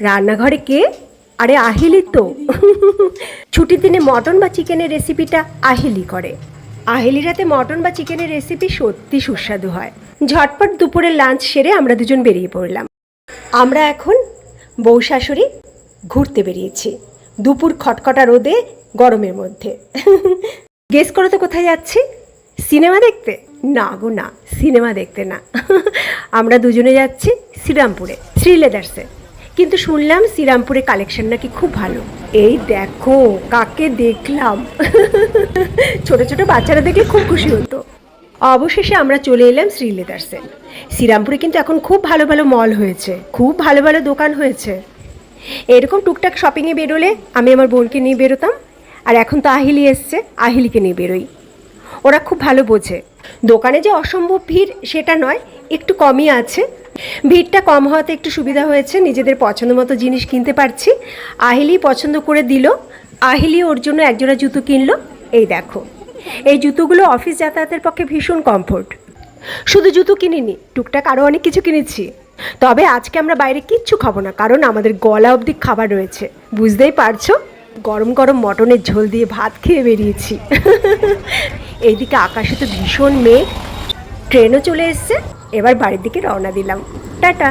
রান্নাঘরে কে? আরে আহিলি তো। ছুটির দিনে মটন বা চিকেনের রেসিপিটা আহিলি করে। আহিলি রাতে মটন বা চিকেনের রেসিপি সত্যি সুস্বাদু হয়। ঝটপট দুপুরের লাঞ্চ সেরে আমরা দুজন বেরিয়ে পড়লাম। আমরা এখন বউ শাশুড়ি ঘুরতে বেরিয়েছি দুপুর খটখটা রোদে গরমের মধ্যে। গেস করো তো কোথায় যাচ্ছি? সিনেমা দেখতে? না গো না, সিনেমা দেখতে না। আমরা দুজনে যাচ্ছি শ্রীরামপুরে, শ্রীলেদার্সে। কিন্তু শুনলাম শ্রীরামপুরে কালেকশন নাকি খুব ভালো। এই দেখো কাকে দেখলাম। ছোট ছোট বাচ্চারা দেখলে খুব খুশি হতো। অবশেষে আমরা চলে এলাম শ্রীলেদার্সে। শ্রীরামপুরে কিন্তু এখন খুব ভালো ভালো মল হয়েছে, খুব ভালো ভালো দোকান হয়েছে। এরকম টুকটাক শপিংয়ে বেরোলে আমি আমার বোনকে নিয়ে বেরোতাম, আর এখন তো আহিলি এসছে, আহিলিকে নিয়ে বেরোই। ওরা খুব ভালো বোঝে। দোকানে যে অসম্ভব ভিড় সেটা নয়, একটু কমই আছে। ভিড়টা কম হওয়াতে একটু সুবিধা হয়েছে, নিজেদের পছন্দ মতো জিনিস কিনতে পারছি। আহিলি পছন্দ করে দিল, আহিলি ওর জন্য একজোড়া জুতো কিনলো। এই দেখো, এই জুতোগুলো অফিস যাতায়াতের পক্ষে ভীষণ কমফোর্ট। শুধু জুতো কিনিনি, টুকটাক আরও অনেক কিছু কিনেছি। তবে আজকে আমরা বাইরে কিচ্ছু খাবো না, কারণ আমাদের গলা অবধি খাবার রয়েছে। বুঝতেই পারছো, গরম গরম মটনের ঝোল দিয়ে ভাত খেয়ে বেরিয়েছি। এইদিকে আকাশে তো ভীষণ মেঘ, ট্রেনও চলে এসছে। এবার বাড়ির দিকে রওনা দিলাম। টাটা।